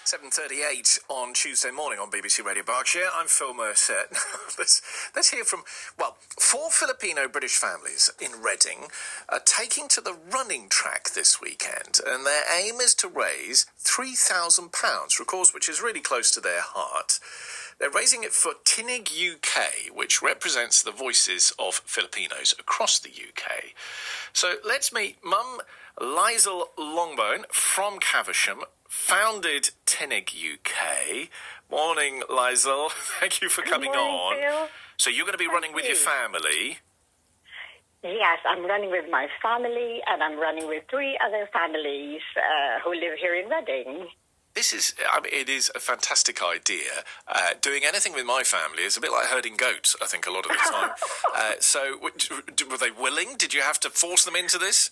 7:38 on Tuesday morning on BBC Radio Berkshire. I'm Phil Mercer. let's hear from, 4 Filipino British families in Reading are taking to the running track this weekend, and their aim is to raise £3,000 for a cause which is really close to their heart. They're raising it for Tinig UK, which represents the voices of Filipinos across the UK. So let's meet Mum Liezel Longboan from Caversham, founded Tinig UK. Morning, Liezel. Thank you for coming on. Phil. So you're going to be running with your family? Yes, I'm running with my family, and I'm running with 3 other families who live here in Reading. It is a fantastic idea. Doing anything with my family is a bit like herding goats, I think, a lot of the time. So were they willing? Did you have to force them into this?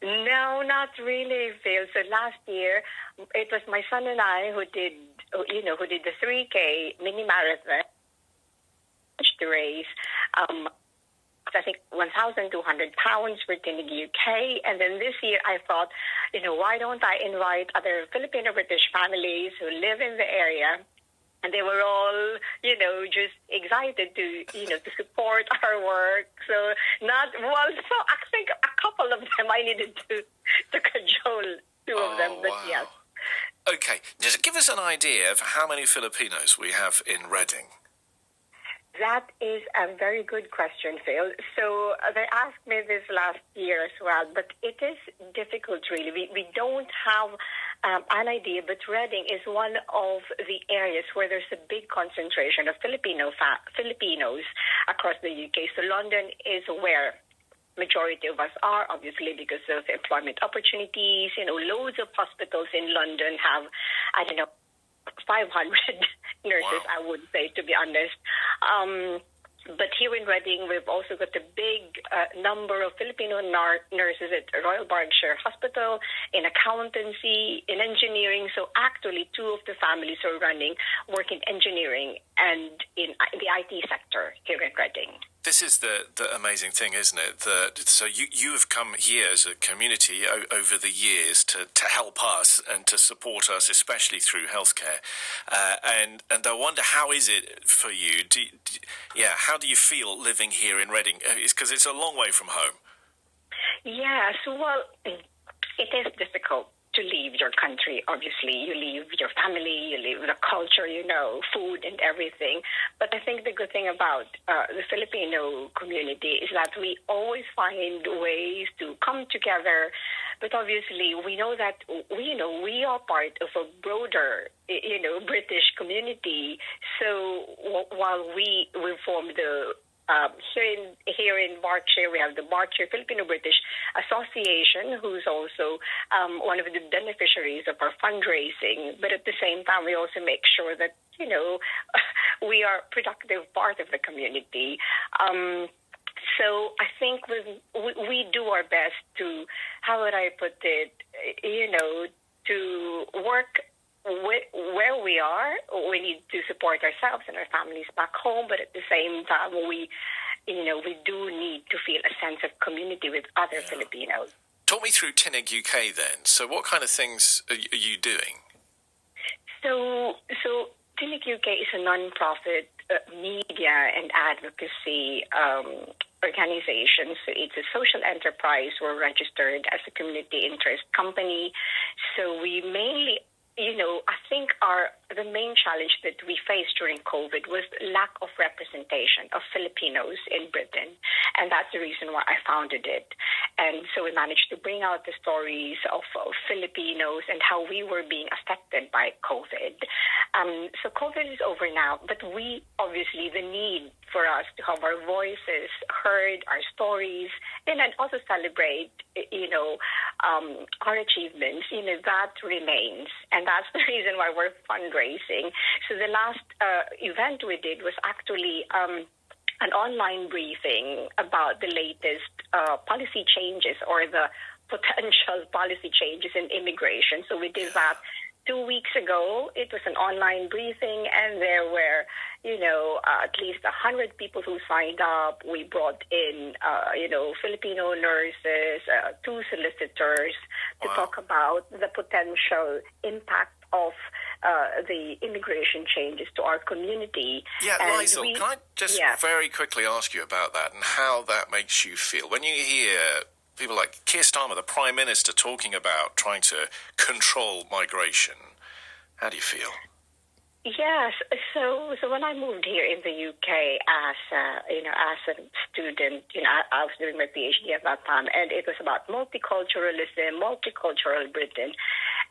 No, not really, Phil. So last year, it was my son and I who did the 3K mini marathon to raise, I think, £1,200 for Tinig UK. And then this year I thought, why don't I invite other Filipino British families who live in the area? And they were all, just excited to support our work. So I think a couple of them I needed to cajole 2 of them, but wow. yes. Okay, just give us an idea of how many Filipinos we have in Reading. That is a very good question, Phil. So they asked me this last year as well, but it is difficult, really. We don't have an idea, but Reading is one of the areas where there's a big concentration of Filipinos across the UK. So London is where majority of us are, obviously, because of employment opportunities. Loads of hospitals in London have, 500 nurses, Wow. I would say, to be honest. But here in Reading, we've also got a big number of Filipino nurses at Royal Berkshire Hospital, in accountancy, in engineering. So actually, 2 of the families are work in engineering and in the IT sector here in Reading. This is the amazing thing, isn't it? So you have come here as a community over the years to help us and to support us, especially through healthcare. And I wonder, how is it for you? How do you feel living here in Reading? It's because it's a long way from home. Yeah, it is difficult to leave your country. Obviously, you leave your family, you leave the culture, food and everything. But I think the good thing about the Filipino community is that we always find ways to come together. But obviously, we know that we are part of a broader, British community. So while we form the here in Berkshire, we have the Berkshire Filipino British Association, who's also one of the beneficiaries of our fundraising. But at the same time, we also make sure that, we are a productive part of the community. So I think we do our best to, how would I put it, to work where we are. We need to support ourselves and our families back home, but at the same time, we do need to feel a sense of community with other Filipinos. Talk me through Tinig UK then. So what kind of things are you doing? So Tinig UK is a non-profit media and advocacy organization. So it's a social enterprise. We're registered as a community interest company. So we mainly, I think the main challenge that we faced during COVID was lack of representation of Filipinos in Britain. And that's the reason why I founded it. And so we managed to bring out the stories of Filipinos and how we were being affected by COVID. So COVID is over now, but obviously the need for us to have our voices heard, our stories, and then also celebrate, our achievements, that remains. And that's the reason why we're fundraising. So the last event we did was actually an online briefing about the latest policy changes or the potential policy changes in immigration. So we did that 2 weeks ago. It was an online briefing, and there were, at least 100 people who signed up. We brought in, Filipino nurses, 2 solicitors to talk about the potential impact of the immigration changes to our community. Yeah, Liezel, can I just very quickly ask you about that and how that makes you feel? When you hear people like Keir Starmer, the Prime Minister, talking about trying to control migration, how do you feel? Yes, so when I moved here in the UK as a student, I was doing my PhD at that time, and it was about multiculturalism, multicultural Britain.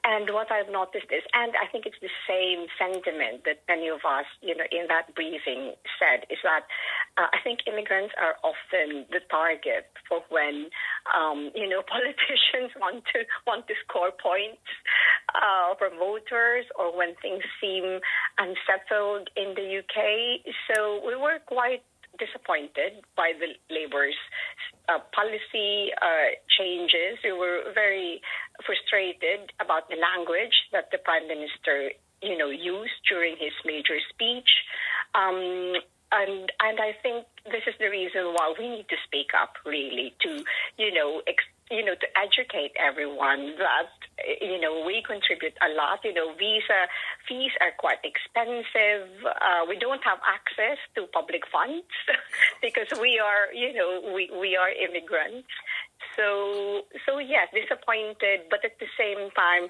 And what I've noticed is, and I think it's the same sentiment that many of us, in that briefing said, is that I think immigrants are often the target for when, politicians want to score points from voters, or when things seem unsettled in the UK. So we were quite disappointed by the Labour's policy changes. We were very frustrated about the language that the Prime Minister, used during his major speech. And I think this is the reason why we need to speak up, really, to to educate everyone that we contribute a lot. Visa fees are quite expensive. We don't have access to public funds because we are we are immigrants. So yes, disappointed, but at the same time,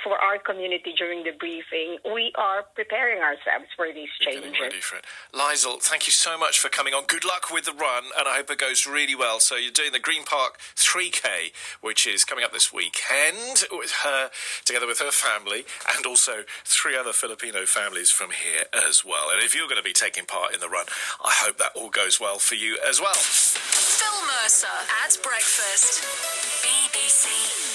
for our community during the briefing, we are preparing ourselves for these changes. Getting ready for it. Liezel, thank you so much for coming on. Good luck with the run, and I hope it goes really well. So you're doing the Green Park 3K, which is coming up this weekend, with her, together with her family, and also 3 other Filipino families from here as well. And if you're going to be taking part in the run, I hope that all goes well for you as well. Phil Mercer at breakfast. BBC.